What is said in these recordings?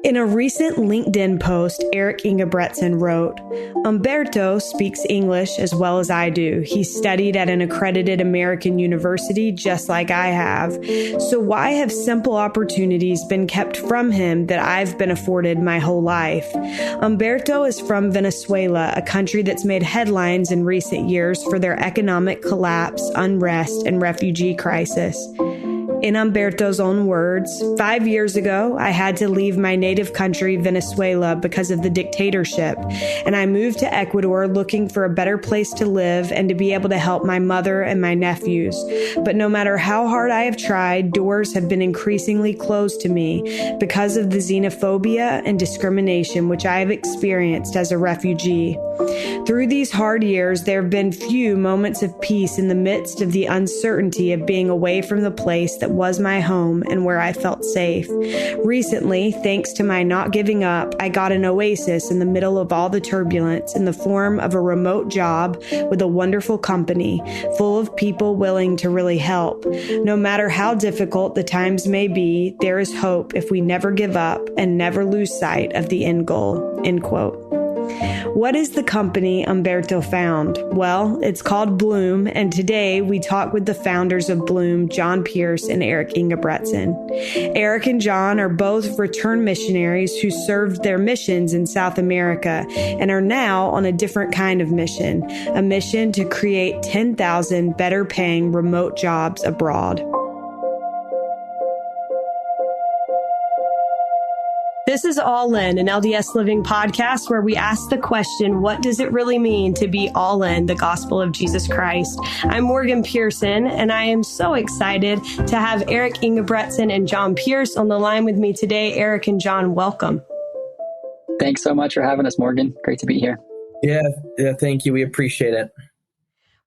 In a recent LinkedIn post, Eric Engebretsen wrote, Umberto speaks English as well as I do. He studied at an accredited American university just like I have. So why have simple opportunities been kept from him that I've been afforded my whole life? Umberto is from Venezuela, a country that's made headlines in recent years for their economic collapse, unrest, and refugee crisis. In Umberto's own words, 5 years ago, I had to leave my native country, Venezuela, because of the dictatorship, and I moved to Ecuador looking for a better place to live and to be able to help my mother and my nephews. But no matter how hard I have tried, doors have been increasingly closed to me because of the xenophobia and discrimination which I have experienced as a refugee. Through these hard years, there have been few moments of peace in the midst of the uncertainty of being away from the place that was my home and where I felt safe. Recently, thanks to my not giving up, I got an oasis in the middle of all the turbulence in the form of a remote job with a wonderful company full of people willing to really help. No matter how difficult the times may be, there is hope if we never give up and never lose sight of the end goal." End quote. What is the company Umberto found? Well, it's called Bloom, and today we talk with the founders of Bloom, John Pearce and Eric Engebretsen. Eric and John are both return missionaries who served their missions in South America and are now on a different kind of mission, a mission to create 10,000 better paying remote jobs abroad. This is All In, an LDS Living podcast where we ask the question, what does it really mean to be all in the gospel of Jesus Christ? I'm Morgan Pearson, and I am so excited to have Eric Engebretsen and John Pearce on the line with me today. Eric and John, welcome. Thanks so much for having us, Morgan. Great to be here. Yeah, thank you. We appreciate it.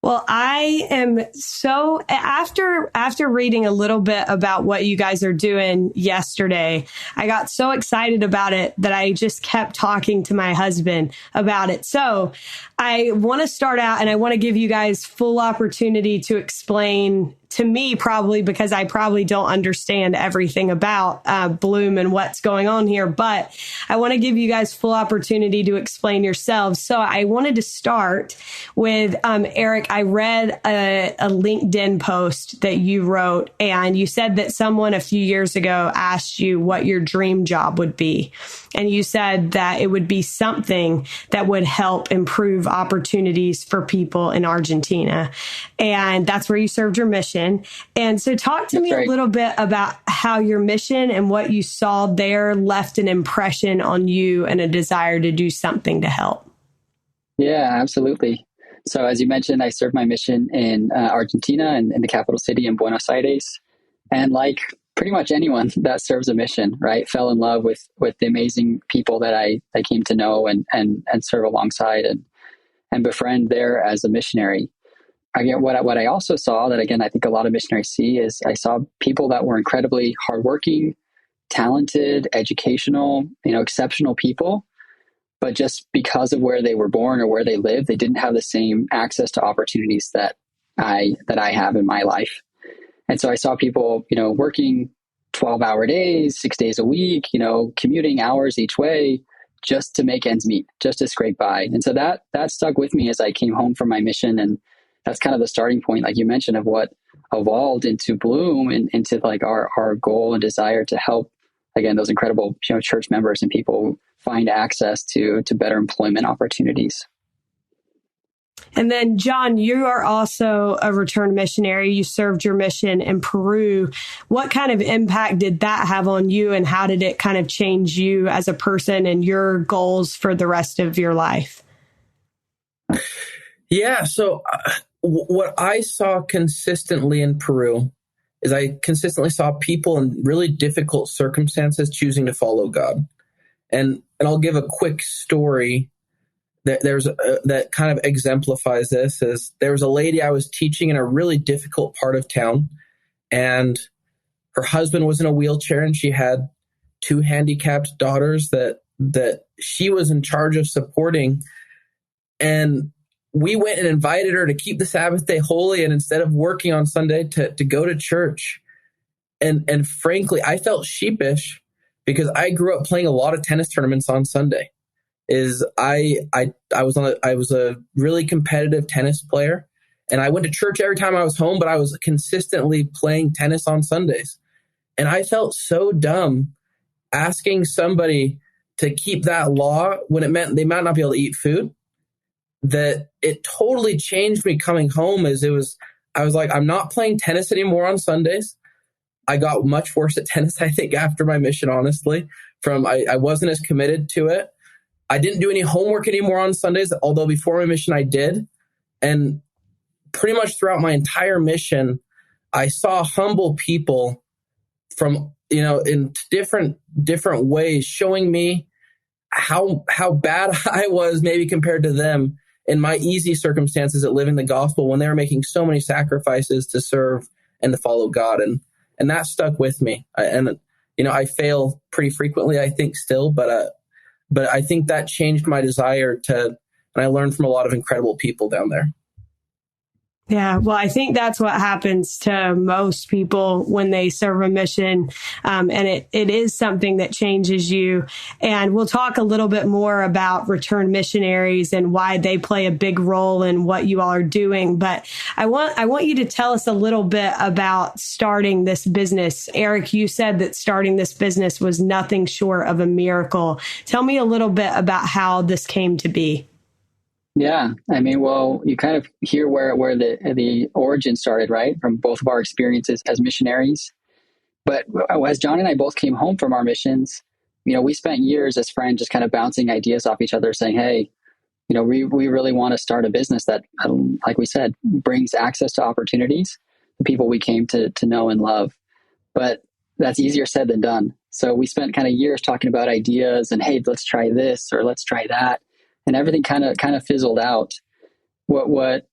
Well, I am so, after reading a little bit about what you guys are doing yesterday, I got so excited about it that I just kept talking to my husband about it. So I want to start out and I want to give you guys full opportunity to explain to me, probably because I probably don't understand everything about Bloom and what's going on here, but I want to give you guys full opportunity to explain yourselves. So I wanted to start with Eric. I read a LinkedIn post that you wrote, and you said that someone a few years ago asked you what your dream job would be. And you said that it would be something that would help improve opportunities for people in Argentina. And that's where you served your mission. And so talk to me a little bit about how your mission and what you saw there left an impression on you and a desire to do something to help. Yeah, absolutely. So as you mentioned, I served my mission in Argentina and in the capital city in Buenos Aires. And like pretty much anyone that serves a mission, right, fell in love with the amazing people that I came to know and serve alongside and befriend there as a missionary. Again, what I also saw that, again, I think a lot of missionaries see is I saw people that were incredibly hardworking, talented, educational, exceptional people, but just because of where they were born or where they lived, they didn't have the same access to opportunities that I have in my life. And so I saw people, working 12-hour days, 6 days a week, commuting hours each way just to make ends meet, just to scrape by. And so that stuck with me as I came home from my mission. And that's kind of the starting point, like you mentioned, of what evolved into Bloom and into like our goal and desire to help, again, those incredible church members and people find access to better employment opportunities. And then, John, you are also a return missionary. You served your mission in Peru. What kind of impact did that have on you, and how did it kind of change you as a person and your goals for the rest of your life? Yeah, so what I saw consistently in Peru is I consistently saw people in really difficult circumstances choosing to follow God. And I'll give a quick story that kind of exemplifies this. Is there was a lady I was teaching in a really difficult part of town, and her husband was in a wheelchair, and she had two handicapped daughters that she was in charge of supporting. And we went and invited her to keep the Sabbath day holy, and instead of working on Sunday, to go to church. And frankly, I felt sheepish because I grew up playing a lot of tennis tournaments on Sunday. I was a really competitive tennis player, and I went to church every time I was home, but I was consistently playing tennis on Sundays. And I felt so dumb asking somebody to keep that law when it meant they might not be able to eat food, that it totally changed me coming home. I was like, I'm not playing tennis anymore on Sundays. I got much worse at tennis, I think, after my mission, honestly. I wasn't as committed to it. I didn't do any homework anymore on Sundays, although before my mission I did. And pretty much throughout my entire mission, I saw humble people from, in different ways, showing me how bad I was maybe compared to them in my easy circumstances at living the gospel, when they were making so many sacrifices to serve and to follow God. And that stuck with me. I fail pretty frequently, I think, still, but I think that changed my desire and I learned from a lot of incredible people down there. Yeah, well, I think that's what happens to most people when they serve a mission. And it is something that changes you. And we'll talk a little bit more about return missionaries and why they play a big role in what you all are doing. But I want you to tell us a little bit about starting this business. Eric, you said that starting this business was nothing short of a miracle. Tell me a little bit about how this came to be. Yeah, I mean, well, you kind of hear where the origin started, right? From both of our experiences as missionaries. But as John and I both came home from our missions, we spent years as friends just kind of bouncing ideas off each other, saying, hey, we really want to start a business that, like we said, brings access to opportunities to people we came to know and love. But that's easier said than done. So we spent kind of years talking about ideas and, hey, let's try this or let's try that. And everything kind of fizzled out. What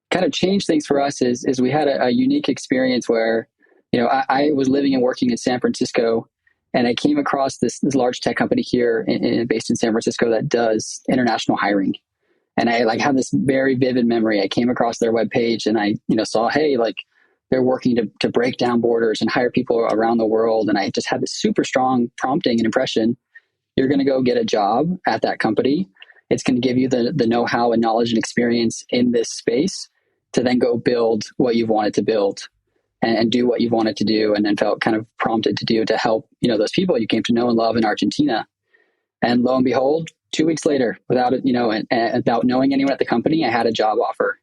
kind of changed things for us is we had a unique experience where, I was living and working in San Francisco, and I came across this large tech company here based in San Francisco that does international hiring. And I have this very vivid memory. I came across their webpage and I saw, hey, they're working to break down borders and hire people around the world. And I just had this super strong prompting and impression. You're going to go get a job at that company. It's going to give you the know-how and knowledge and experience in this space to then go build what you've wanted to build and do what you've wanted to do, and then felt kind of prompted to do to help, those people you came to know and love in Argentina. And lo and behold, 2 weeks later, without knowing anyone at the company, I had a job offer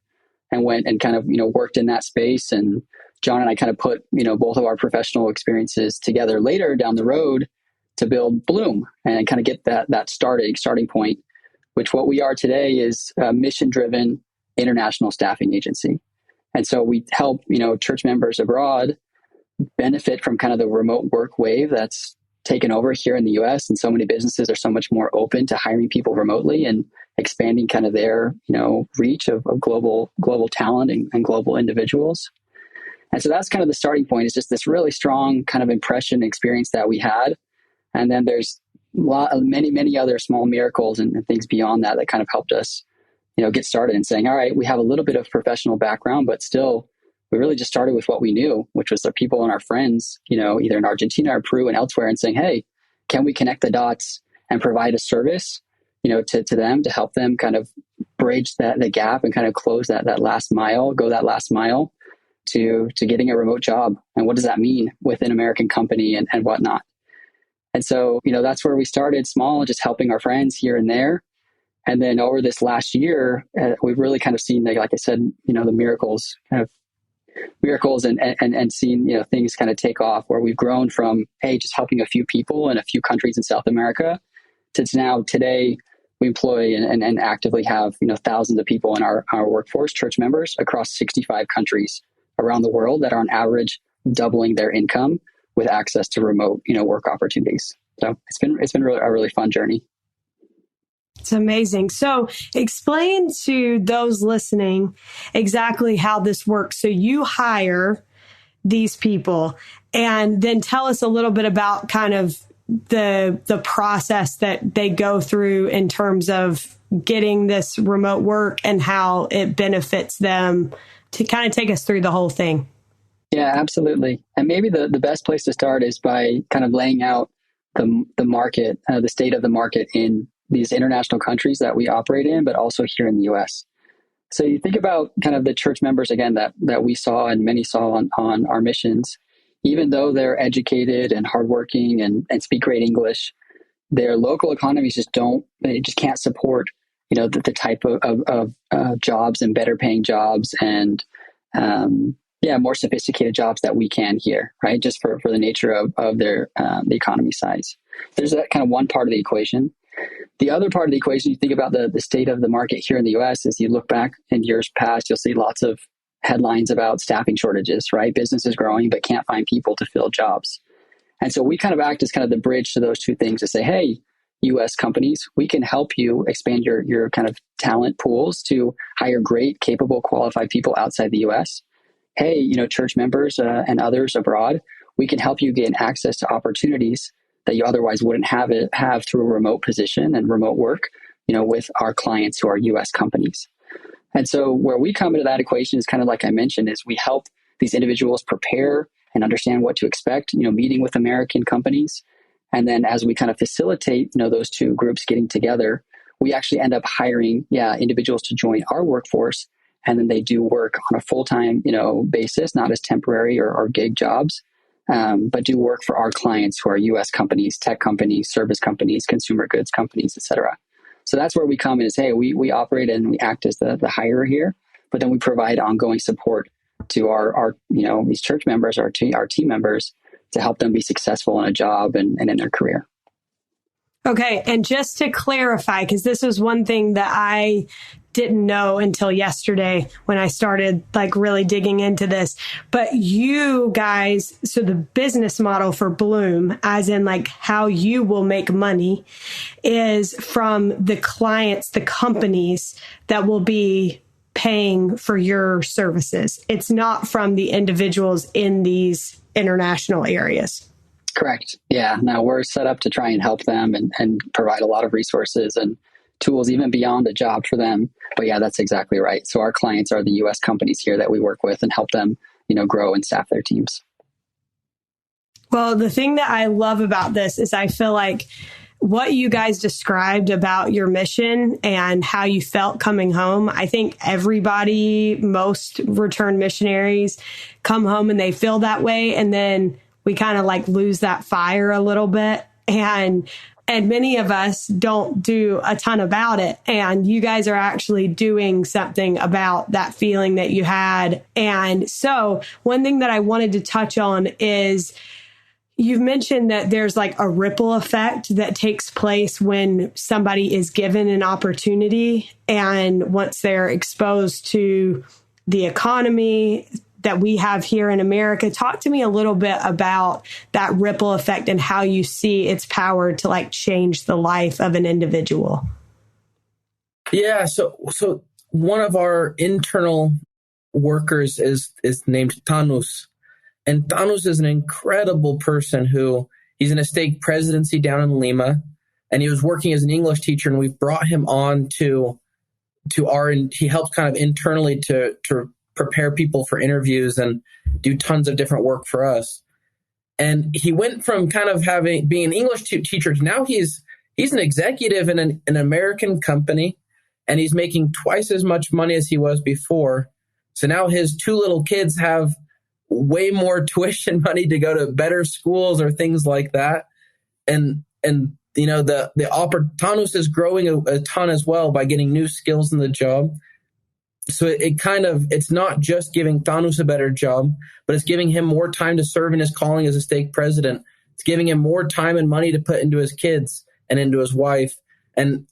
and went and kind of, worked in that space. And John and I kind of put, both of our professional experiences together later down the road to build Bloom and kind of get that starting point, which what we are today is a mission-driven international staffing agency. And so we help, church members abroad benefit from kind of the remote work wave that's taken over here in the US. And so many businesses are so much more open to hiring people remotely and expanding kind of their, reach of global talent and global individuals. And so that's kind of the starting point, is just this really strong kind of impression experience that we had. And then there's many other small miracles and things beyond that kind of helped us, get started and saying, all right, we have a little bit of professional background, but still we really just started with what we knew, which was the people and our friends, either in Argentina or Peru and elsewhere, and saying, hey, can we connect the dots and provide a service, to them, to help them kind of bridge the gap and kind of close that last mile to getting a remote job. And what does that mean with an American company and whatnot? And so, that's where we started small, just helping our friends here and there. And then over this last year, we've really kind of seen, like I said, the miracles and seen, things kind of take off, where we've grown from, hey, just helping a few people in a few countries in South America to now today we employ and actively have, thousands of people in our workforce, church members across 65 countries around the world that are on average doubling their income with access to remote, work opportunities. So it's been a really fun journey. It's amazing. So explain to those listening exactly how this works. So you hire these people, and then tell us a little bit about kind of the process that they go through in terms of getting this remote work and how it benefits them, to kind of take us through the whole thing. Yeah, absolutely. And maybe the best place to start is by kind of laying out the market, the state of the market in these international countries that we operate in, but also here in the U.S. So you think about kind of the church members, again, that we saw and many saw on our missions. Even though they're educated and hardworking and speak great English, their local economies they just can't support, the type of jobs and better paying jobs and, more sophisticated jobs that we can here, right? Just for the nature of their, the economy size. There's that kind of one part of the equation. The other part of the equation, you think about the state of the market here in the U.S. As you look back in years past, you'll see lots of headlines about staffing shortages, right? Businesses growing, but can't find people to fill jobs. And so we kind of act as kind of the bridge to those two things to say, hey, U.S. companies, we can help you expand your kind of talent pools to hire great, capable, qualified people outside the U.S. Hey, church members and others abroad, we can help you gain access to opportunities that you otherwise wouldn't have through a remote position and remote work, with our clients who are U.S. companies. And so where we come into that equation is kind of like I mentioned, is we help these individuals prepare and understand what to expect, meeting with American companies. And then as we kind of facilitate, those two groups getting together, we actually end up hiring, individuals to join our workforce. And then they do work on a full-time, basis, not as temporary or gig jobs, but do work for our clients who are U.S. companies, tech companies, service companies, consumer goods companies, et cetera. So that's where we come in is, hey, we operate and we act as the hirer here, but then we provide ongoing support to our these church members, our team members, to help them be successful in a job and in their career. Okay. And just to clarify, because this was one thing that I didn't know until yesterday when I started really digging into this, but you guys, so the business model for Bloom, as in how you will make money, is from the clients, the companies that will be paying for your services. It's not from the individuals in these international areas. Correct. Yeah. No, we're set up to try and help them and provide a lot of resources and tools even beyond the job for them. But yeah, that's exactly right. So our clients are the U.S. companies here that we work with and help them, grow and staff their teams. Well, the thing that I love about this is I feel like what you guys described about your mission and how you felt coming home, I think most returned missionaries come home and they feel that way. And then we kind of lose that fire a little bit. And many of us don't do a ton about it. And you guys are actually doing something about that feeling that you had. And so one thing that I wanted to touch on is you've mentioned that there's a ripple effect that takes place when somebody is given an opportunity. And once they're exposed to the economy that we have here in America, talk to me a little bit about that ripple effect and how you see its power to change the life of an individual. Yeah. So one of our internal workers is named Tanus. And Tanus is an incredible person he's in a stake presidency down in Lima, and he was working as an English teacher, and we've brought him on he helps kind of internally to prepare people for interviews and do tons of different work for us. And he went from kind of being an English teacher to now he's an executive in an American company, and he's making twice as much money as he was before. So now his two little kids have way more tuition money to go to better schools or things like that. And Tanus is growing a ton as well by getting new skills in the job. So it's not just giving Tanus a better job, but it's giving him more time to serve in his calling as a stake president. It's giving him more time and money to put into his kids and into his wife. And,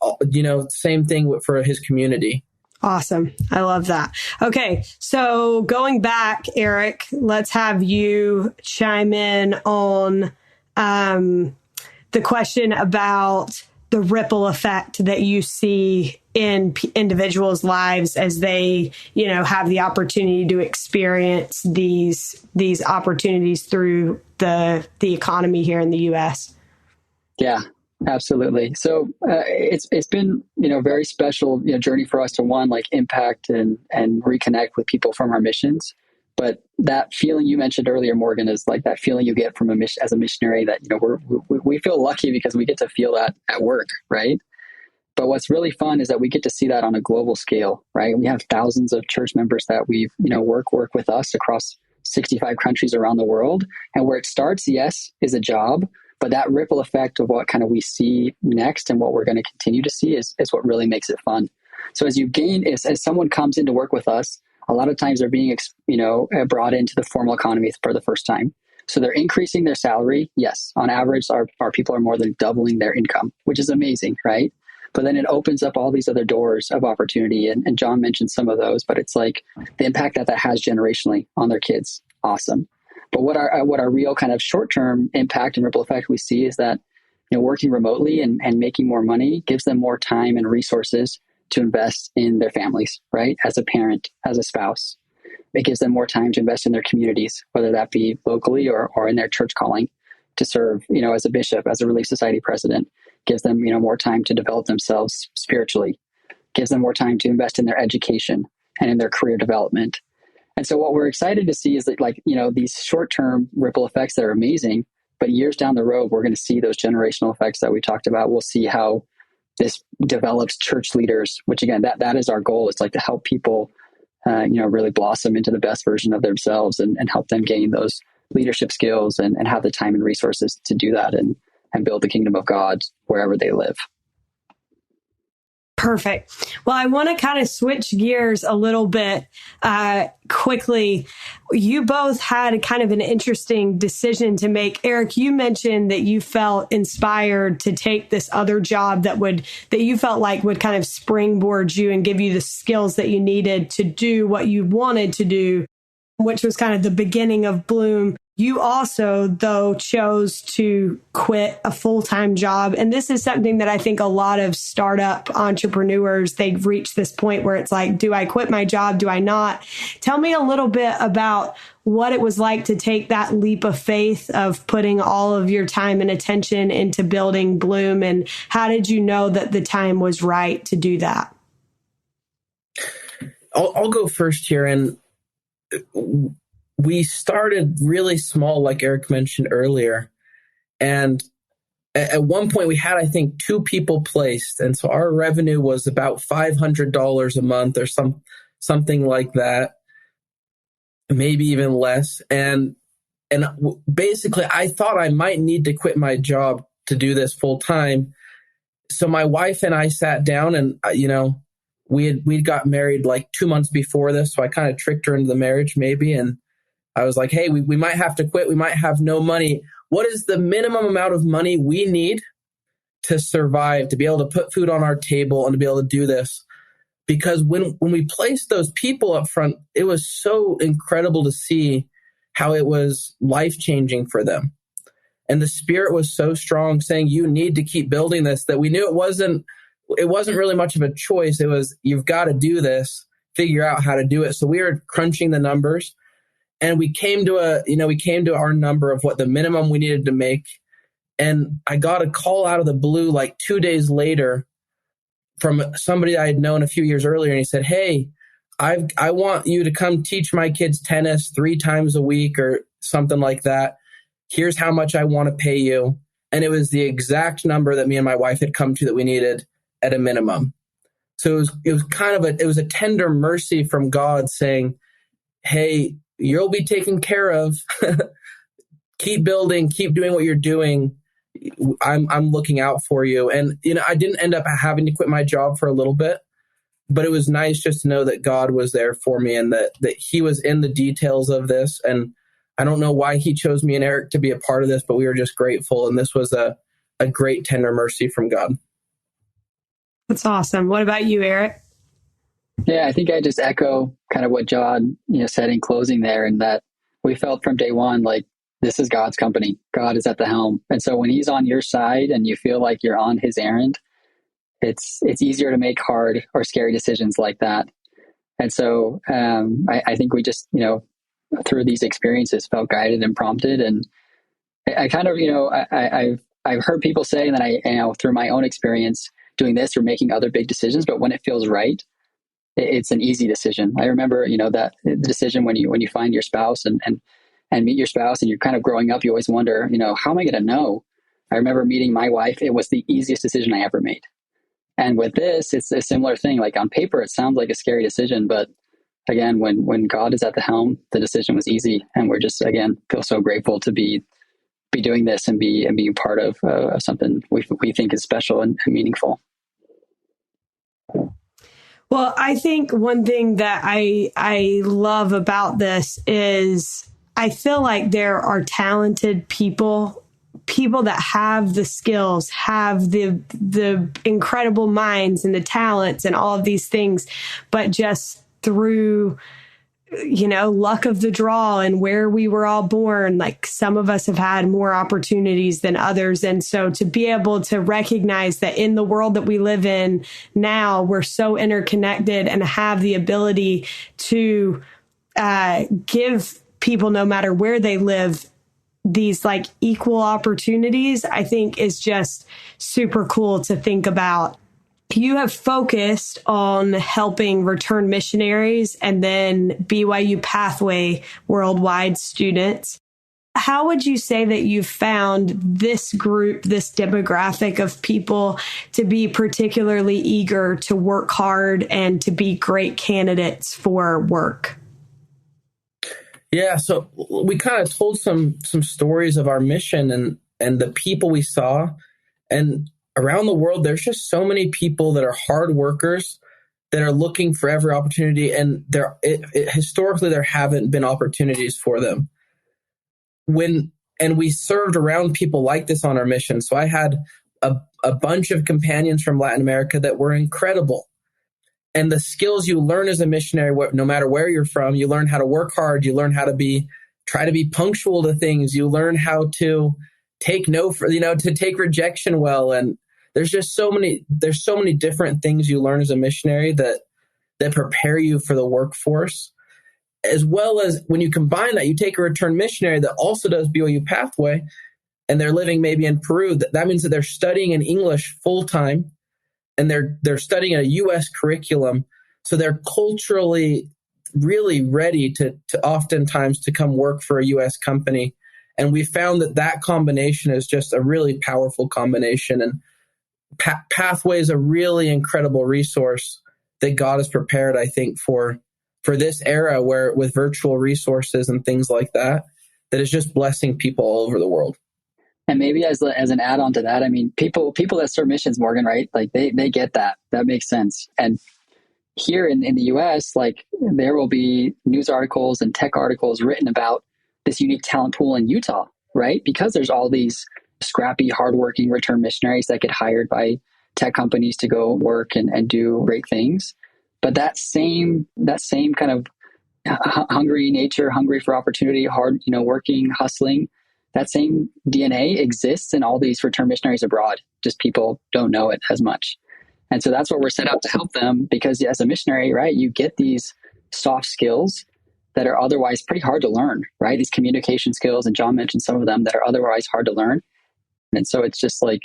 same thing for his community. Awesome. I love that. Okay. So going back, Eric, let's have you chime in on the question about the ripple effect that you see in individuals' lives as they, have the opportunity to experience these opportunities through the economy here in the U.S. Yeah. Absolutely. So it's been very special journey for us to impact and reconnect with people from our missions, But that feeling you mentioned earlier, Morgan, is like that feeling you get from as a missionary that, we feel lucky because we get to feel that at work, right? But what's really fun is that we get to see that on a global scale, right? We have thousands of church members that we've, work with us across 65 countries around the world. And where it starts, yes, is a job, but that ripple effect of what kind of we see next and what we're going to continue to see is what really makes it fun. So as someone comes in to work with us, a lot of times they're being, brought into the formal economy for the first time. So they're increasing their salary. Yes, on average, our people are more than doubling their income, which is amazing, right? But then it opens up all these other doors of opportunity. And John mentioned some of those, but it's like the impact that has generationally on their kids. Awesome. But what our real kind of short-term impact and ripple effect we see is that, working remotely and making more money gives them more time and resources to invest in their families, right? As a parent, as a spouse. It gives them more time to invest in their communities, whether that be locally or in their church calling, to serve, as a bishop, as a Relief Society president. Gives them, more time to develop themselves spiritually, gives them more time to invest in their education and in their career development. And so what we're excited to see is that, these short-term ripple effects that are amazing, but years down the road, we're going to see those generational effects that we talked about. We'll see how this develops church leaders, which again, that is our goal. It's like to help people, really blossom into the best version of themselves and help them gain those leadership skills and have the time and resources to do that and build the kingdom of God wherever they live. Perfect. Well, I want to kind of switch gears a little bit quickly. You both had kind of an interesting decision to make. Eric, you mentioned that you felt inspired to take this other job that you felt like would kind of springboard you and give you the skills that you needed to do what you wanted to do, which was kind of the beginning of Bloom. You also, though, chose to quit a full-time job. And this is something that I think a lot of startup entrepreneurs, they've reached this point where it's like, do I quit my job? Do I not? Tell me a little bit about what it was like to take that leap of faith of putting all of your time and attention into building Bloom. And how did you know that the time was right to do that? I'll go first here. And we started really small, like Eric mentioned earlier. And at one point we had, I think, 2 people placed. And so our revenue was about $500 a month or something like that, maybe even less. And basically I thought I might need to quit my job to do this full time. So my wife and I sat down and, we got married like 2 months before this. So I kind of tricked her into the marriage maybe. And I was like, hey, we might have to quit. We might have no money. What is the minimum amount of money we need to survive, to be able to put food on our table and to be able to do this? Because when we placed those people up front, it was so incredible to see how it was life-changing for them. And the Spirit was so strong saying, you need to keep building this, that we knew it wasn't really much of a choice. It was, you've got to do this, figure out how to do it. So we were crunching the numbers. And we came to our number of what the minimum we needed to make. And I got a call out of the blue like 2 days later from somebody I had known a few years earlier. And he said, hey, I want you to come teach my kids tennis 3 times a week or something like that. Here's how much I want to pay you. And it was the exact number that me and my wife had come to that we needed at a minimum. So it was kind of a tender mercy from God saying, hey, you'll be taken care of. Keep building, keep doing what you're doing. I'm looking out for you. And, I didn't end up having to quit my job for a little bit, but it was nice just to know that God was there for me and that he was in the details of this. And I don't know why he chose me and Eric to be a part of this, but we were just grateful. And this was a great tender mercy from God. That's awesome. What about you, Eric? Yeah, I think I just echo kind of what John, said in closing there, and that we felt from day one, like this is God's company. God is at the helm. And so when he's on your side and you feel like you're on his errand, it's easier to make hard or scary decisions like that. And so I think we just, through these experiences felt guided and prompted. And I kind of, I've heard people say that through my own experience doing this or making other big decisions, but when it feels right, it's an easy decision. I remember, that the decision when you find your spouse and meet your spouse, and you're kind of growing up, you always wonder, how am I going to know? I remember meeting my wife. It was the easiest decision I ever made. And with this, it's a similar thing. Like on paper, it sounds like a scary decision, but again, when God is at the helm, the decision was easy. And we're just, again, feel so grateful to be doing this and being part of something we think is special and meaningful. Well, I think one thing that I love about this is I feel like there are talented people that have the skills, have the incredible minds and the talents and all of these things, but just through, luck of the draw and where we were all born, like some of us have had more opportunities than others. And so to be able to recognize that in the world that we live in now, we're so interconnected and have the ability to give people, no matter where they live, these like equal opportunities, I think is just super cool to think about. You have focused on helping return missionaries and then BYU-Pathway Worldwide students. How would you say that you've found this group, this demographic of people to be particularly eager to work hard and to be great candidates for work? Yeah, so we kind of told some stories of our mission and the people we saw. And around the world, there's just so many people that are hard workers that are looking for every opportunity. And historically, there haven't been opportunities for them. And we served around people like this on our mission. So I had a bunch of companions from Latin America that were incredible. And the skills you learn as a missionary, no matter where you're from, you learn how to work hard. You learn how to try to be punctual to things. You learn how to take no for, to take rejection well. And there's so many different things you learn as a missionary that prepare you for the workforce. As well as when you combine that, you take a return missionary that also does BYU Pathway, and they're living maybe in Peru. That means that they're studying in English full time. And they're studying a U.S. curriculum, so they're culturally really ready to oftentimes to come work for a U.S. company. And we found that combination is just a really powerful combination. And Pathway is a really incredible resource that God has prepared, I think, for this era where with virtual resources and things like that is just blessing people all over the world. And maybe as an add-on to that, I mean, people that serve missions, Morgan, right? Like they get that. That makes sense. And here in the US, like there will be news articles and tech articles written about this unique talent pool in Utah, right? Because there's all these scrappy, hardworking return missionaries that get hired by tech companies to go work and do great things. But that same kind of hungry nature, hungry for opportunity, hard, working, hustling, that same DNA exists in all these return missionaries abroad. Just people don't know it as much. And so that's what we're set out to help them, because as a missionary, right, you get these soft skills that are otherwise pretty hard to learn, right? These communication skills, and John mentioned some of them that are otherwise hard to learn. And so it's just like,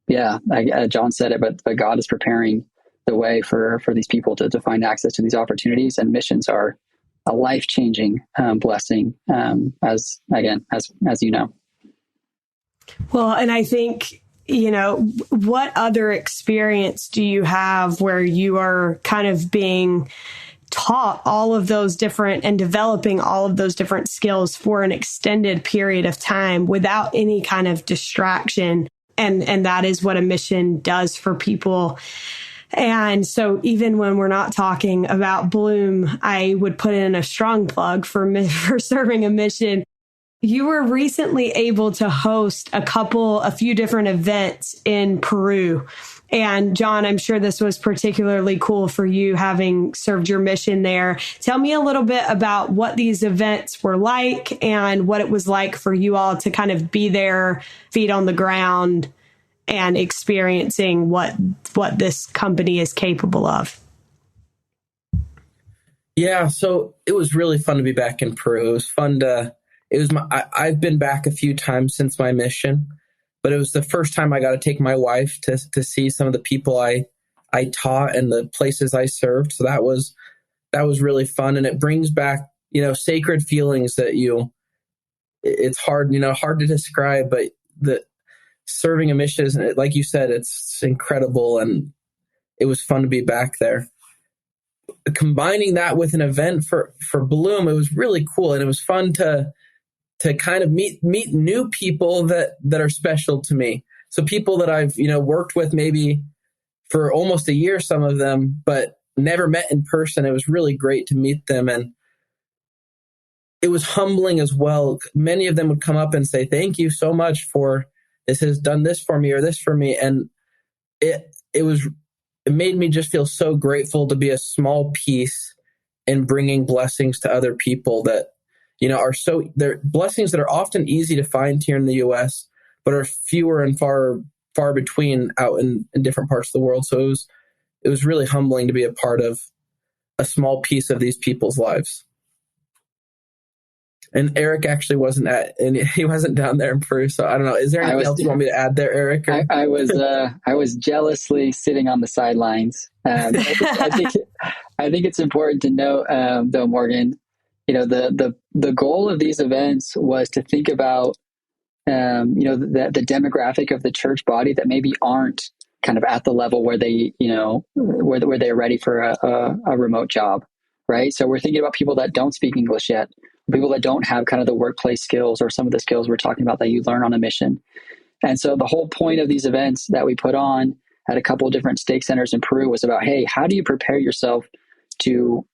John said it, but God is preparing the way for these people to find access to these opportunities, and missions are a life-changing blessing, as you know. Well, and I think, what other experience do you have where you are kind of being taught all of those different and developing all of those different skills for an extended period of time without any kind of distraction? And that is what a mission does for people. And so even when we're not talking about Bloom, I would put in a strong plug for serving a mission. You were recently able to host a few different events in Peru. And John, I'm sure this was particularly cool for you, having served your mission there. Tell me a little bit about what these events were like and what it was like for you all to kind of be there, feet on the ground, and experiencing what this company is capable of. Yeah, so it was really fun to be back in Peru. It was fun I've been back a few times since my mission, but it was the first time I got to take my wife to see some of the people I I taught and the places I served. So that was really fun. And it brings back, sacred feelings that it's hard, hard to describe, but the serving a mission is, like you said, it's incredible. And it was fun to be back there. Combining that with an event for Bloom, it was really cool. And it was fun to kind of meet new people that are special to me. So people that I've, worked with maybe for almost a year, some of them, but never met in person. It was really great to meet them. And it was humbling as well. Many of them would come up and say, thank you so much for this, has done this for me or this for me. And it made me just feel so grateful to be a small piece in bringing blessings to other people that, they're blessings that are often easy to find here in the US, but are fewer and far between out in different parts of the world. So it was really humbling to be a part of a small piece of these people's lives. And Eric actually he wasn't down there in Peru. So I don't know. Is there anything else you want me to add there, Eric? I was jealously sitting on the sidelines. I think it's important to note, though, Morgan, the goal of these events was to think about, the demographic of the church body that maybe aren't kind of at the level where they, where they're ready for a remote job, right? So we're thinking about people that don't speak English yet, people that don't have kind of the workplace skills or some of the skills we're talking about that you learn on a mission. And so the whole point of these events that we put on at a couple of different stake centers in Peru was about, hey, how do you prepare yourself to,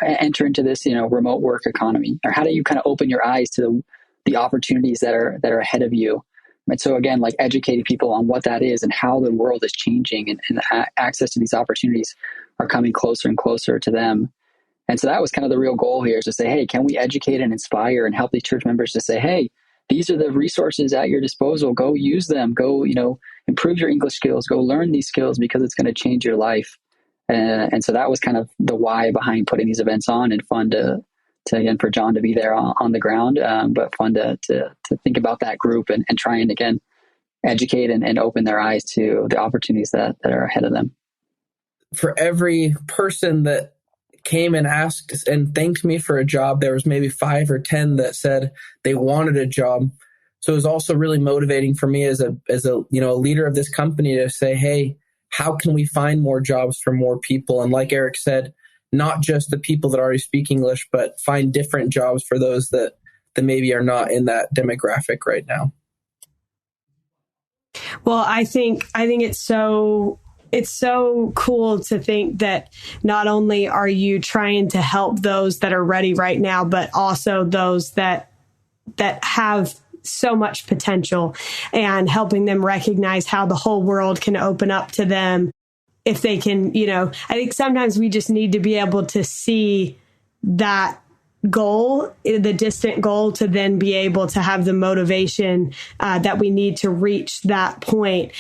enter into this, remote work economy? Or how do you kind of open your eyes to the opportunities that are ahead of you? And so again, like educating people on what that is and how the world is changing and the access to these opportunities are coming closer and closer to them. And so that was kind of the real goal here, is to say, hey, can we educate and inspire and help these church members to say, hey, these are the resources at your disposal. Go use them. Go, improve your English skills. Go learn these skills because it's going to change your life. And so that was kind of the why behind putting these events on, and fun to again, for John to be there on the ground, but fun to think about that group and try and, again, educate and open their eyes to the opportunities that are ahead of them. For every person that came and asked and thanked me for a job, there was maybe 5 or 10 that said they wanted a job. So it was also really motivating for me as a leader of this company to say, hey, how can we find more jobs for more people? And like Eric said, not just the people that already speak English, but find different jobs for those that maybe are not in that demographic right now. Well, I think it's so cool to think that not only are you trying to help those that are ready right now, but also those that have so much potential, and helping them recognize how the whole world can open up to them if they can, I think sometimes we just need to be able to see that goal, the distant goal, to then be able to have the motivation that we need to reach that point.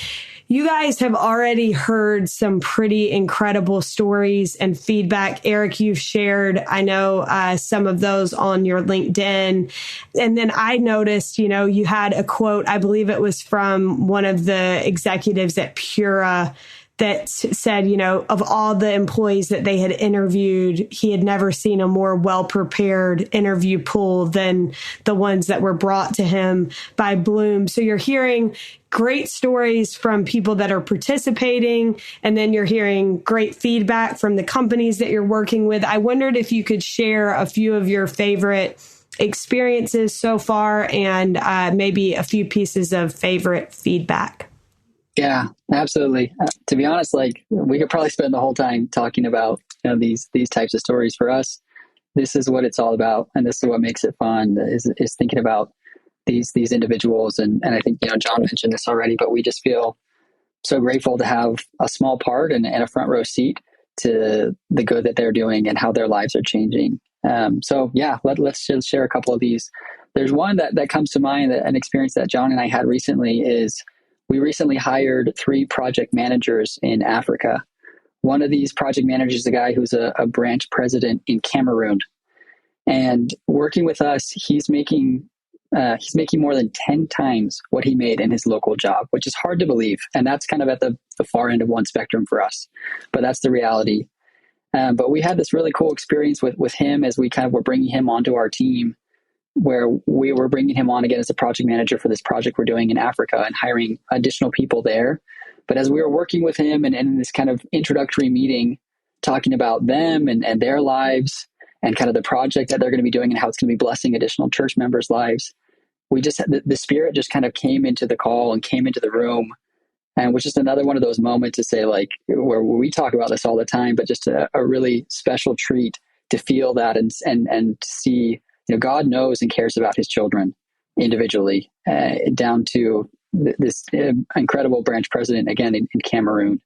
You guys have already heard some pretty incredible stories and feedback. Eric, you've shared, I know, some of those on your LinkedIn. And then I noticed, you had a quote, I believe it was from one of the executives at Pura, that said, of all the employees that they had interviewed, he had never seen a more well-prepared interview pool than the ones that were brought to him by Bloom. So you're hearing great stories from people that are participating, and then you're hearing great feedback from the companies that you're working with. I wondered if you could share a few of your favorite experiences so far, and maybe a few pieces of favorite feedback. Yeah, absolutely. To be honest, we could probably spend the whole time talking about these types of stories. For us, this is what it's all about, and this is what makes it fun. Is thinking about these individuals, and I think John mentioned this already, but we just feel so grateful to have a small part and a front row seat to the good that they're doing and how their lives are changing. So yeah, let's just share a couple of these. There's one that comes to mind, an experience that John and I had recently is. We recently hired 3 project managers in Africa. One of these project managers is a guy who's a branch president in Cameroon. And working with us, he's making he's making more than 10 times what he made in his local job, which is hard to believe. And that's kind of at the far end of one spectrum for us, but that's the reality. But we had this really cool experience with him as we kind of were bringing him onto our team, where we were bringing him on again as a project manager for this project we're doing in Africa and hiring additional people there. But as we were working with him and in this kind of introductory meeting, talking about them and their lives and kind of the project that they're going to be doing and how it's going to be blessing additional church members' lives, we just, the Spirit just kind of came into the call and came into the room. And was just another one of those moments to say, like, where we talk about this all the time, but just a really special treat to feel that and to see, God knows and cares about his children individually, down to this incredible branch president, again, in Cameroon.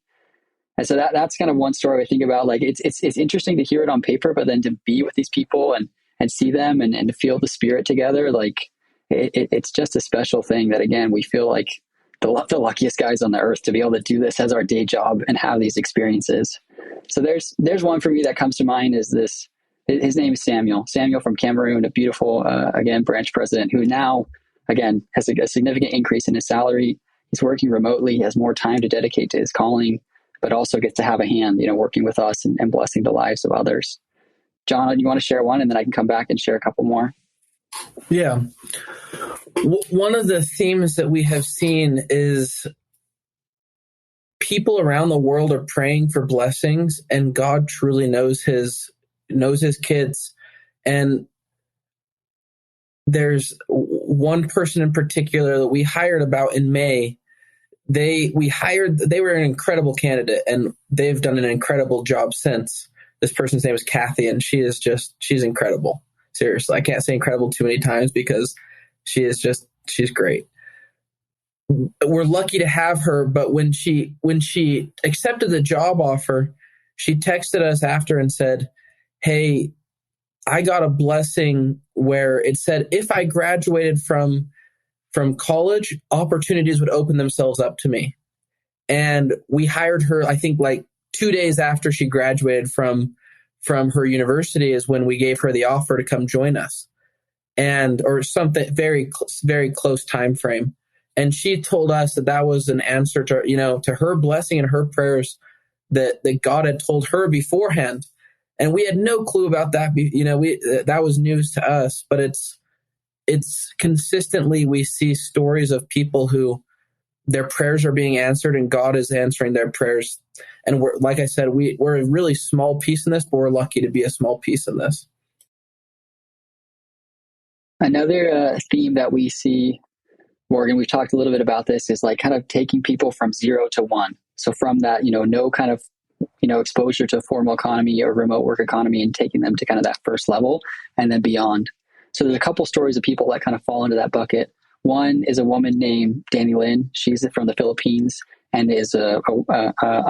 And so that's kind of one story I think about. Like, it's interesting to hear it on paper, but then to be with these people and see them and to feel the Spirit together, like, it's just a special thing that, again, we feel like the luckiest guys on the earth to be able to do this as our day job and have these experiences. So there's one for me that comes to mind is this. His name is Samuel from Cameroon, a beautiful, again, branch president who now, again, has a significant increase in his salary. He's working remotely. He has more time to dedicate to his calling, but also gets to have a hand, working with us and blessing the lives of others. John, you want to share one, and then I can come back and share a couple more? Yeah. One of the themes that we have seen is people around the world are praying for blessings, and God truly knows his kids. And there's one person in particular that we hired about in May. They were an incredible candidate, and they've done an incredible job since. This person's name is Kathy, and she's incredible. Seriously, I can't say incredible too many times because she's great. We're lucky to have her, but when she accepted the job offer, she texted us after and said, "Hey, I got a blessing where it said if I graduated from college, opportunities would open themselves up to me." And we hired her, I think, like 2 days after she graduated from her university is when we gave her the offer to come join us, or something very, very close time frame. And she told us that was an answer to her blessing and her prayers that God had told her beforehand. And we had no clue about that. That was news to us, but it's consistently, we see stories of people who their prayers are being answered and God is answering their prayers. And like I said, we're a really small piece in this, but we're lucky to be a small piece in this. Another theme that we see, Morgan, we've talked a little bit about this, is like kind of taking people from 0 to 1. So from that, no kind of, exposure to formal economy or remote work economy, and taking them to kind of that first level and then beyond. So there's a couple stories of people that kind of fall into that bucket. One is a woman named Danny Lynn. She's from the Philippines and is a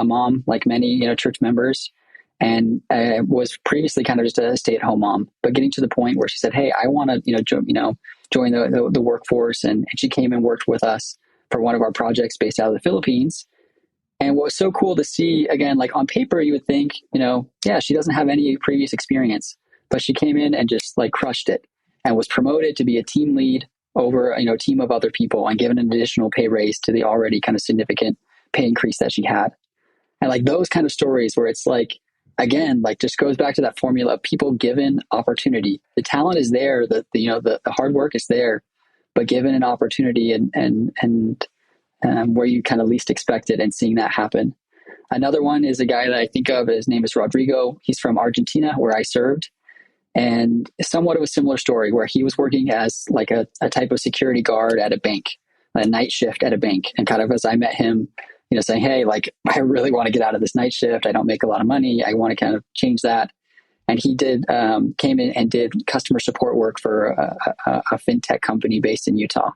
mom, like many, church members, and was previously kind of just a stay-at-home mom, but getting to the point where she said, "Hey, I want to, join the workforce." And she came and worked with us for one of our projects based out of the Philippines. And what was so cool to see, again, like on paper, you would think, yeah, she doesn't have any previous experience, but she came in and just like crushed it and was promoted to be a team lead over, a team of other people, and given an additional pay raise to the already kind of significant pay increase that she had. And like those kind of stories where it's like, again, like just goes back to that formula of people given opportunity. The talent is there, the hard work is there, but given an opportunity and where you kind of least expect it, and seeing that happen. Another one is a guy that I think of. His name is Rodrigo. He's from Argentina, where I served. And somewhat of a similar story, where he was working as like a type of security guard at a bank, a night shift at a bank. And kind of as I met him, saying, "Hey, like, I really want to get out of this night shift. I don't make a lot of money. I want to kind of change that." And he came in and did customer support work for a fintech company based in Utah.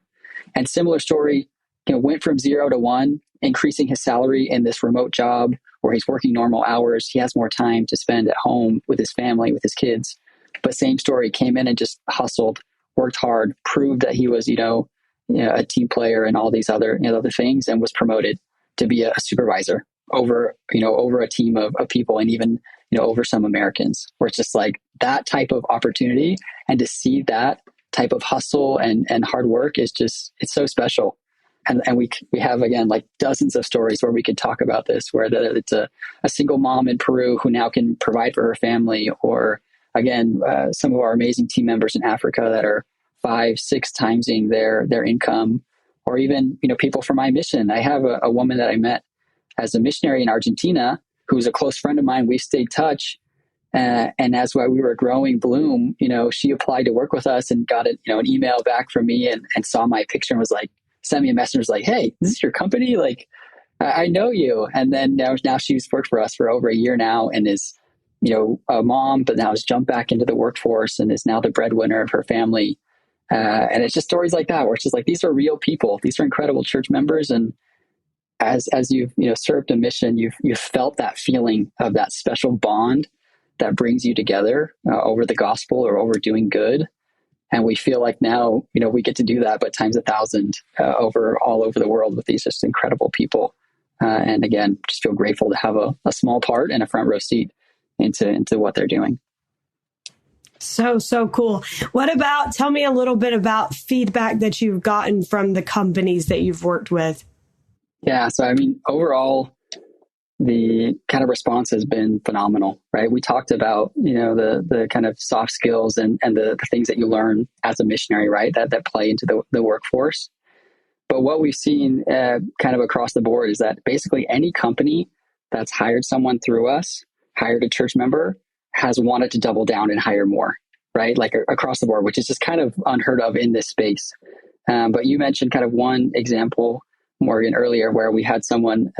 And similar story, went from 0 to 1, increasing his salary in this remote job where he's working normal hours. He has more time to spend at home with his family, with his kids. But same story, came in and just hustled, worked hard, proved that he was, a team player and all these other things, and was promoted to be a supervisor over a team of people, and even, over some Americans, where it's just like that type of opportunity, and to see that type of hustle and hard work is just, it's so special. And we have, again, like dozens of stories where we could talk about this, where it's a single mom in Peru who now can provide for her family, or again, some of our amazing team members in Africa that are 5-6 timesing their income, or even, people from my mission. I have a woman that I met as a missionary in Argentina, who's a close friend of mine. We stayed in touch. And as we were growing Bloom, she applied to work with us and got an email back from me and saw my picture and was like, sent me a message, was like, hey, this is your company? Like, I know you. And then now she's worked for us for over a year now and is, a mom, but now has jumped back into the workforce and is now the breadwinner of her family. And it's just stories like that, where it's just like, these are real people. These are incredible church members. And as you've, served a mission, you've felt that feeling of that special bond that brings you together over the gospel or over doing good. And we feel like now, we get to do that, but times 1,000 all over the world with these just incredible people. And again, just feel grateful to have a small part and a front row seat into what they're doing. So cool. Tell me a little bit about feedback that you've gotten from the companies that you've worked with. Yeah. So, overall, the kind of response has been phenomenal, right? We talked about, the kind of soft skills and the things that you learn as a missionary, right? That play into the workforce. But what we've seen kind of across the board is that basically any company that's hired someone through us, hired a church member, has wanted to double down and hire more, right? Like across the board, which is just kind of unheard of in this space. But you mentioned kind of one example, Morgan, earlier, where we had someone,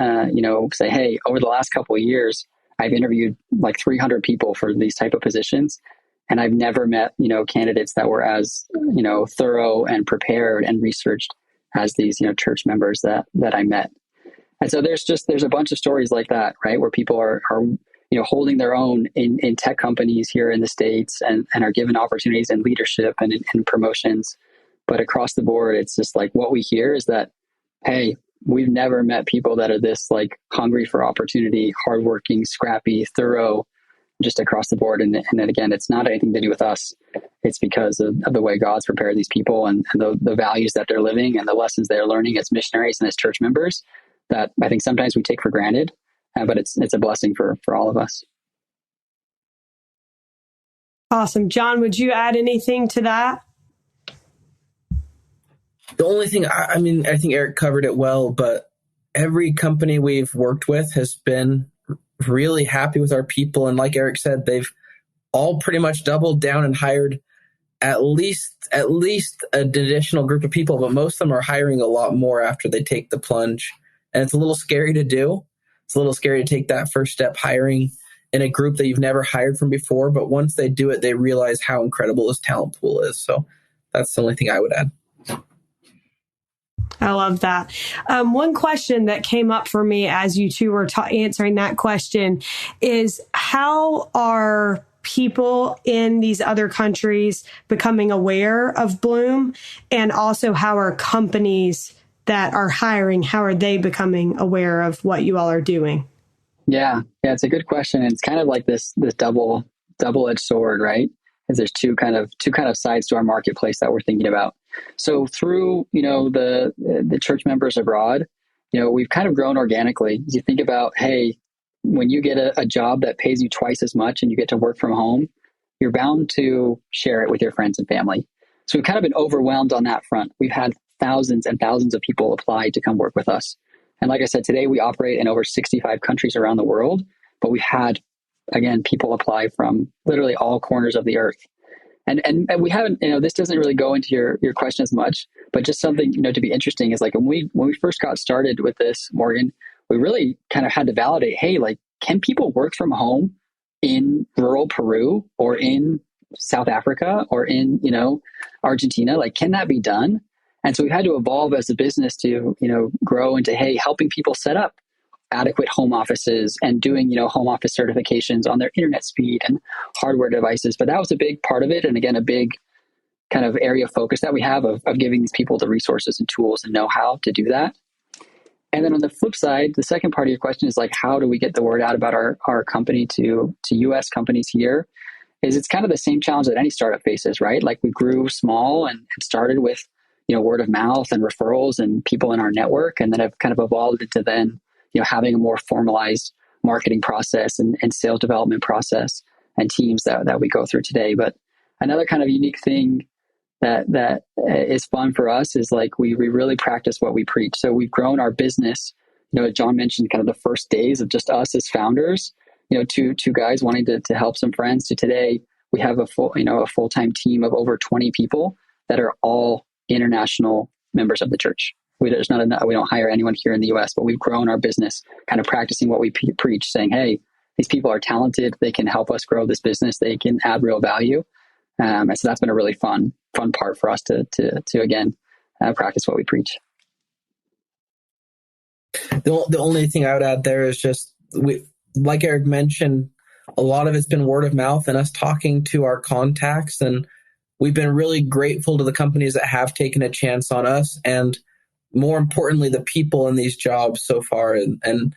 say, hey, over the last couple of years, I've interviewed like 300 people for these type of positions. And I've never met, candidates that were as, thorough and prepared and researched as these, church members that I met. And so there's a bunch of stories like that, right? Where people are holding their own in tech companies here in the States and are given opportunities in leadership and in promotions. But across the board, it's just like what we hear is that, hey, we've never met people that are this like hungry for opportunity, hardworking, scrappy, thorough, just across the board. And then again, it's not anything to do with us. It's because of the way God's prepared these people and the values that they're living and the lessons they're learning as missionaries and as church members that I think sometimes we take for granted, but it's a blessing for all of us. Awesome. John, would you add anything to that? The only thing, I think Eric covered it well, but every company we've worked with has been really happy with our people. And like Eric said, they've all pretty much doubled down and hired at least an additional group of people, but most of them are hiring a lot more after they take the plunge. And it's a little scary to do. It's a little scary to take that first step, hiring in a group that you've never hired from before. But once they do it, they realize how incredible this talent pool is. So that's the only thing I would add. I love that. One question that came up for me as you two were answering that question is, how are people in these other countries becoming aware of Bloom? And also, how are companies that are hiring, how are they becoming aware of what you all are doing? Yeah, it's a good question. It's kind of like this double-edged sword, right? Because there's two kind of sides to our marketplace that we're thinking about. So through, the church members abroad, we've kind of grown organically. As you think about, hey, when you get a job that pays you twice as much and you get to work from home, you're bound to share it with your friends and family. So we've kind of been overwhelmed on that front. We've had thousands and thousands of people apply to come work with us. And like I said, today we operate in over 65 countries around the world, but we've had, again, people apply from literally all corners of the earth. And we haven't, this doesn't really go into your question as much, but just something, to be interesting is like when we first got started with this, Morgan, we really kind of had to validate, hey, like, can people work from home in rural Peru or in South Africa or in, Argentina? Like, can that be done? And so we had to evolve as a business to, grow into, hey, helping people set up adequate home offices and doing, home office certifications on their internet speed and hardware devices. But that was a big part of it. And again, a big kind of area of focus that we have of giving these people the resources and tools and know-how to do that. And then on the flip side, the second part of your question is like, how do we get the word out about our company to U.S. companies here? is it's kind of the same challenge that any startup faces, right? Like we grew small and started with, word of mouth and referrals and people in our network, and then have kind of evolved into then, having a more formalized marketing process and sales development process and teams that we go through today. But another kind of unique thing that is fun for us is like we really practice what we preach. So we've grown our business, John mentioned kind of the first days of just us as founders, two guys wanting to help some friends, to today we have a full-time team of over 20 people that are all international members of the church. We don't hire anyone here in the US, but we've grown our business kind of practicing what we preach, saying, hey, these people are talented. They can help us grow this business. They can add real value. And so that's been a really fun part for us to again, practice what we preach. The only thing I would add there is just, like Eric mentioned, a lot of it's been word of mouth and us talking to our contacts. And we've been really grateful to the companies that have taken a chance on us. And more importantly, the people in these jobs so far. And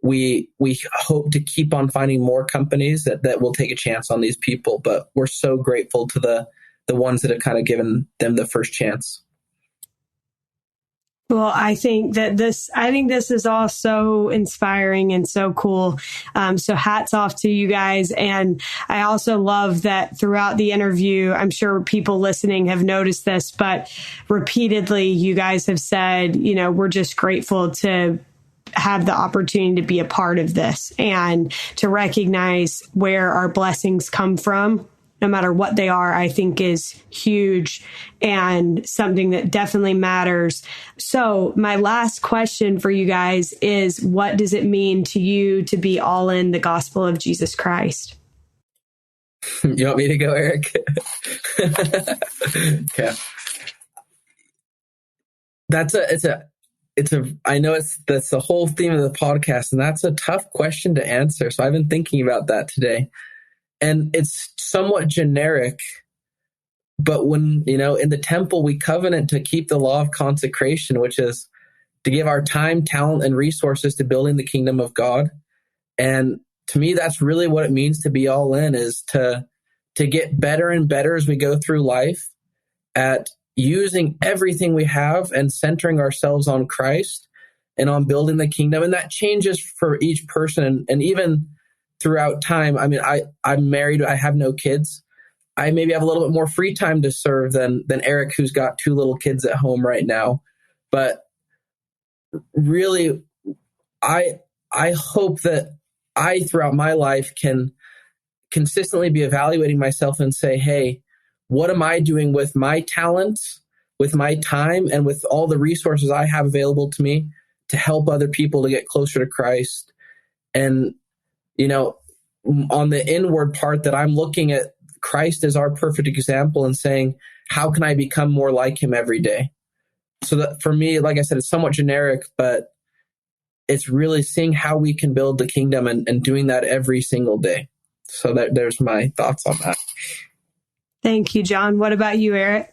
we hope to keep on finding more companies that will take a chance on these people. But we're so grateful to the ones that have kind of given them the first chance. Well, I think this is all so inspiring and so cool. So hats off to you guys. And I also love that throughout the interview, I'm sure people listening have noticed this, but repeatedly you guys have said, we're just grateful to have the opportunity to be a part of this and to recognize where our blessings come from, no matter what they are, I think is huge and something that definitely matters. So my last question for you guys is, what does it mean to you to be all in the gospel of Jesus Christ? You want me to go, Eric? Okay. That's the whole theme of the podcast, and that's a tough question to answer. So I've been thinking about that today. And it's somewhat generic, but when, in the temple, we covenant to keep the law of consecration, which is to give our time, talent, and resources to building the kingdom of God. And to me, that's really what it means to be all in, is to get better and better as we go through life at using everything we have and centering ourselves on Christ and on building the kingdom. And that changes for each person. And even throughout time, I mean, I'm married, I have no kids. I maybe have a little bit more free time to serve than Eric, who's got 2 little kids at home right now. But really, I hope that I, throughout my life, can consistently be evaluating myself and say, hey, what am I doing with my talents, with my time, and with all the resources I have available to me to help other people to get closer to Christ? And on the inward part, that I'm looking at Christ as our perfect example and saying, how can I become more like him every day? So that for me, like I said, it's somewhat generic, but it's really seeing how we can build the kingdom and doing that every single day. So there's my thoughts on that. Thank you, John. What about you, Eric?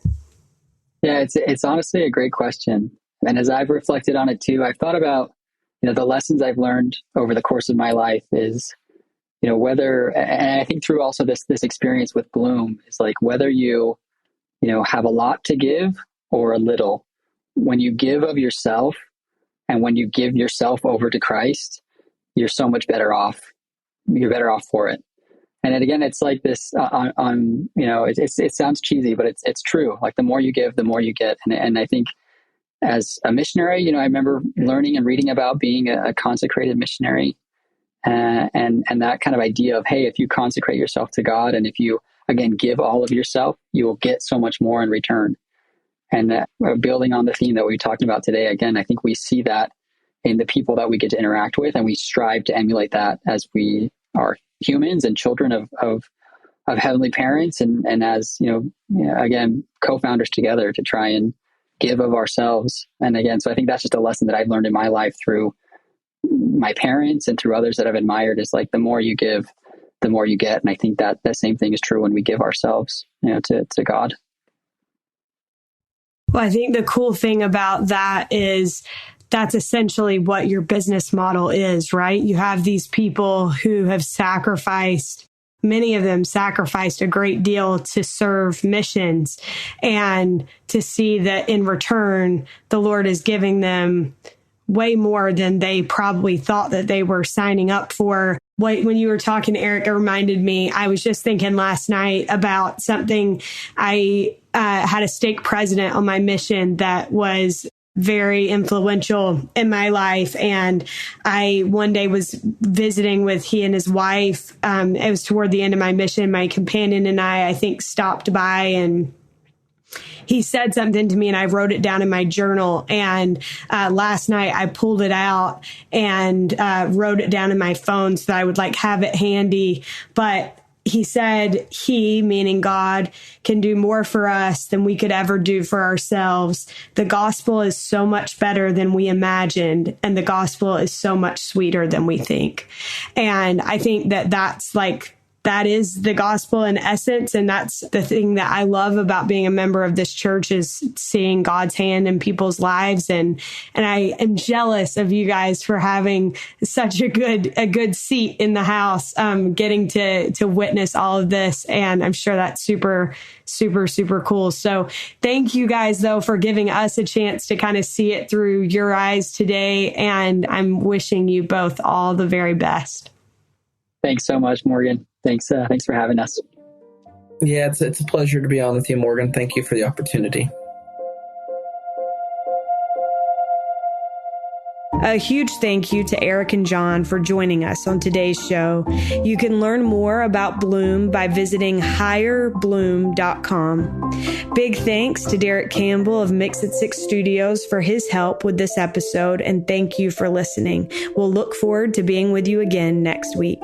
Yeah, it's honestly a great question. And as I've reflected on it too, I've thought about, the lessons I've learned over the course of my life is, whether, and I think through also this experience with Bloom, is like whether you have a lot to give or a little, when you give of yourself and when you give yourself over to Christ, you're so much better off. You're better off for it. And then again, it's like this it sounds cheesy, but it's true. Like the more you give, the more you get. And I think as a missionary, I remember learning and reading about being a consecrated missionary, and that kind of idea of, hey, if you consecrate yourself to God, and if you, again, give all of yourself, you will get so much more in return. And building on the theme that we talked about today, again, I think we see that in the people that we get to interact with, and we strive to emulate that as we are humans and children of heavenly parents, and as again, co-founders together to try and give of ourselves. And again, so I think that's just a lesson that I've learned in my life through my parents and through others that I've admired, is like the more you give, the more you get. And I think that the same thing is true when we give ourselves, to God. Well, I think the cool thing about that is that's essentially what your business model is, right? You have these people who have sacrificed Many of them sacrificed a great deal to serve missions, and to see that in return, the Lord is giving them way more than they probably thought that they were signing up for. When you were talking, Eric, it reminded me, I was just thinking last night about something. I had a stake president on my mission that was very influential in my life. And I one day was visiting with he and his wife. It was toward the end of my mission. My companion and I think, stopped by, and he said something to me, and I wrote it down in my journal. And last night I pulled it out and wrote it down in my phone so that I would have it handy. But he said, he, meaning God, can do more for us than we could ever do for ourselves. The gospel is so much better than we imagined, and the gospel is so much sweeter than we think. And I think that that is the gospel in essence. And that's the thing that I love about being a member of this church, is seeing God's hand in people's lives. And I am jealous of you guys for having such a good seat in the house, getting to witness all of this. And I'm sure that's super, super, super cool. So thank you guys, though, for giving us a chance to kind of see it through your eyes today. And I'm wishing you both all the very best. Thanks so much, Morgan. Thanks for having us. Yeah, it's a pleasure to be on with you, Morgan. Thank you for the opportunity. A huge thank you to Eric and John for joining us on today's show. You can learn more about Bloom by visiting higherbloom.com. Big thanks to Derek Campbell of Mix at Six Studios for his help with this episode, and thank you for listening. We'll look forward to being with you again next week.